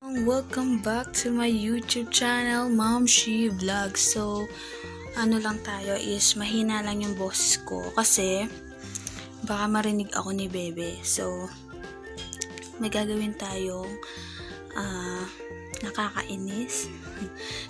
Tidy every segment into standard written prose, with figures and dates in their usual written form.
Welcome back to my YouTube channel, Mom She Vlog. So, ano lang tayo is mahina lang yung boses ko kasi baka marinig ako ni Bebe. So, may gagawin tayong nakakainis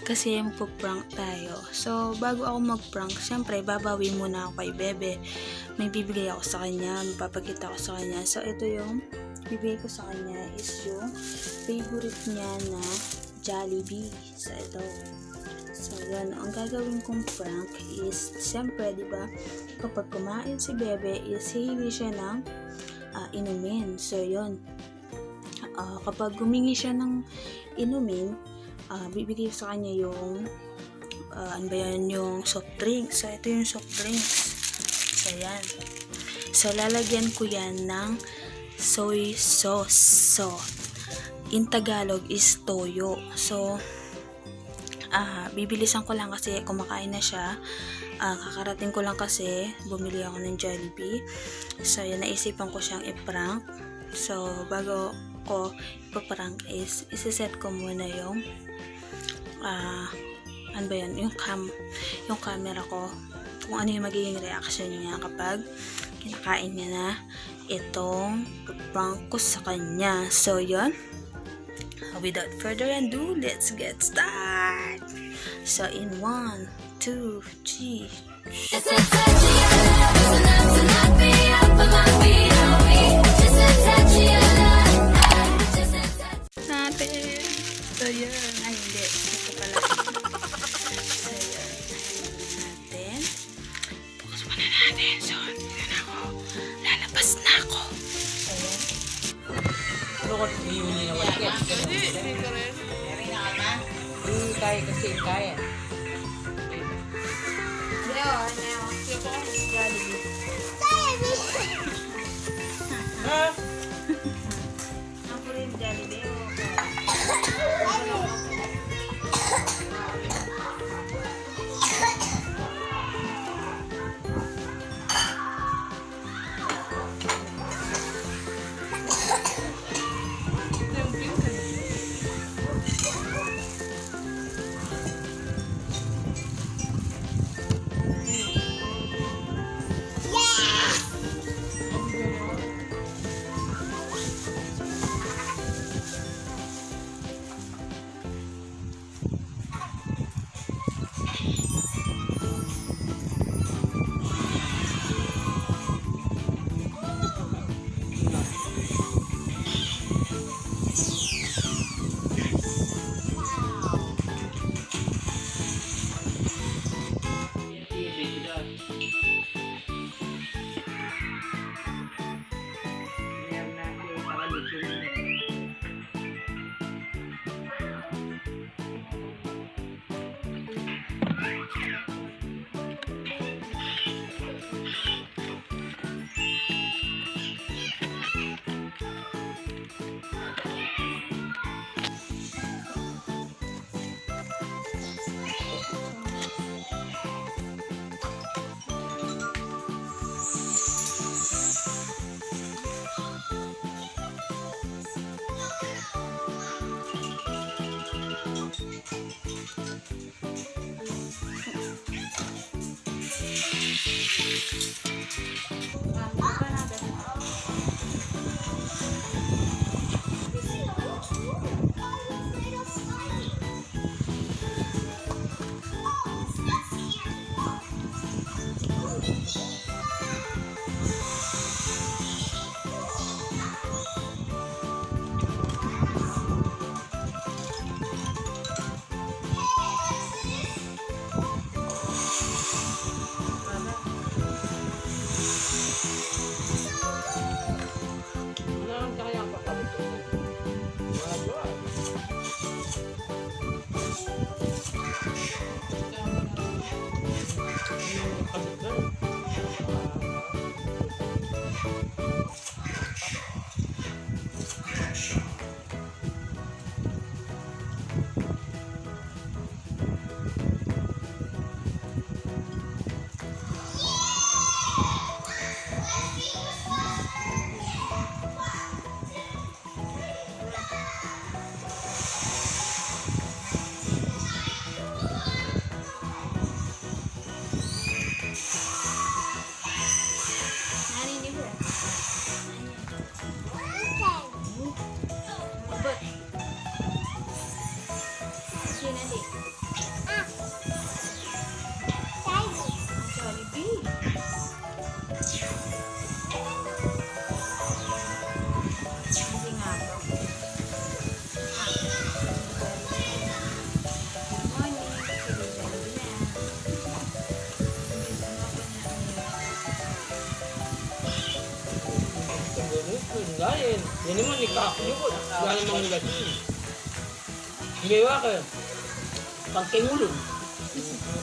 kasi magpo-prank tayo. So, bago ako mag-prank, syempre babawi muna ako kay Bebe. May bibigay ako sa kanya, mapapakita ko sa kanya. So, ito yung bibigay ko sa kanya is yung favorite niya na Jollibee. So, ito. So, yan. Ang gagawin kong prank is, siyempre, di ba, kapag kumain si Bebe, is hihingi siya ng inumin. So, yun. Kapag humingi siya ng inumin, bibigay sa kanya yung, ano ba yan, yung soft drink. So, ito yung soft drinks. So, yan. So, lalagyan ko yan ng soy sauce. So, in Tagalog is toyo. So, bibilisan ko lang kasi kumakain na siya. Kakarating ko lang kasi bumili ako ng Jollibee. So, yan, naisipan ko siyang i-prank. So, bago ko ipaprank is isiset ko muna yung ano ba yan, yung camera ko, kung ano yung magiging reaction niya kapag kinakain niya na itong prank ko sa kanya. So, yun. Without further ado, let's get started. So, in 1, 2, 3. Natin. So, yun. Ay, hindi. Ito pala. So, yun. Natin. Focus muna natin. So, dito na ako. Lalabas na ako. So, yun. Lukot hindi na wala. Hindi kaya kasi kaya. Ako rin Jollibee. Sinali. Jollibee. Hindi nga ba? Good morning. Sige, Jollibee na. Galing. Yan naman, ikakayukot. Galing mga nila. Ngayon ka. Pagkingulog.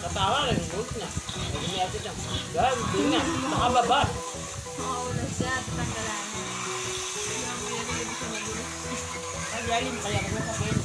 Katawa lang, hulog na. Hindi niya ito siya. Galing, din na. Nakababa. Makauna siya at tanggalan. Ay, galing. Kaya ka na sabihin.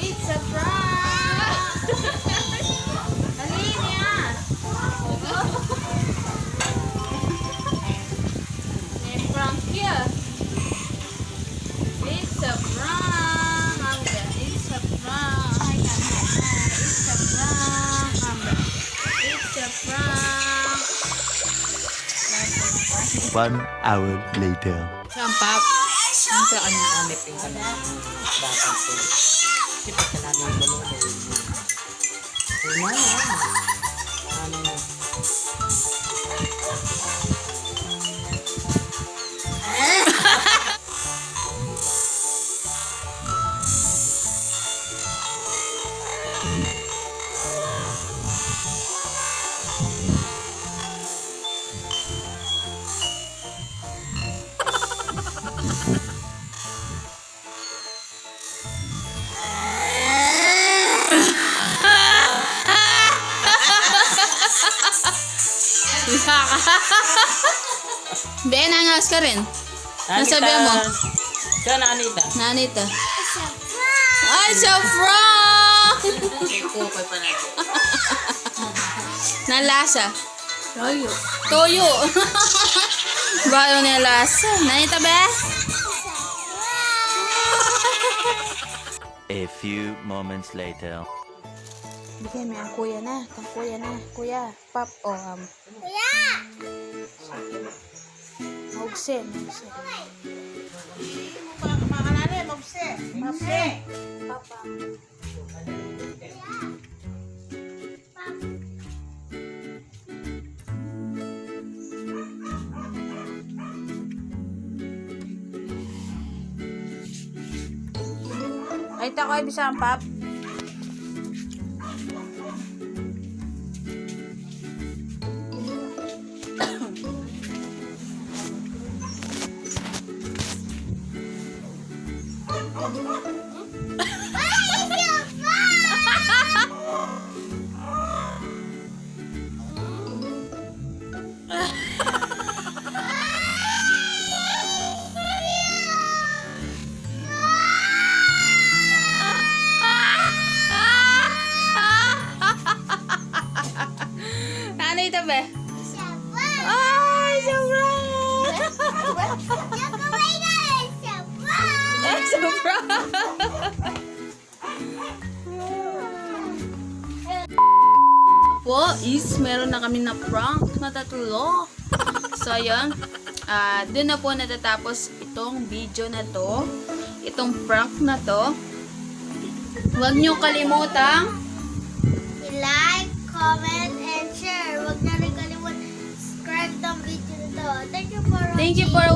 It's a prank! Halin yan! May prank here. It's a prank! It's a prank! It's a prank! It's a prank! 1 hour later. Saan, Pap? Ang sa kanyang amip yung kanyang batang po. Sipag ka namin yung balong ko. Ano na? Ano na? Isa ka. Ben, angas ka rin. Ano sabihin mo? Saan na, Anita? Nanita. Ay, sa prank! Kukay pa natin. Nalasa. Toyo. Toyo. Bayo na lasa. Nanita ba? A few moments later. Bigyan mo ang kuya na. Ang kuya na. Kuya. Pap. O, Kuya! Maugse. Maugse. Papa. Ay, tako ay bisa ang pap. tita Be? Ay, sobra! Ay, sobra! Po is meron na kami na prank na tatlo. So, ayun. Doon na po natatapos itong video na to. Itong prank na to. Huwag niyo kalimutang I-like, comment, and share. Huwag na rin kalimutan subscribe ng video na to. Thank you for watching. thank you for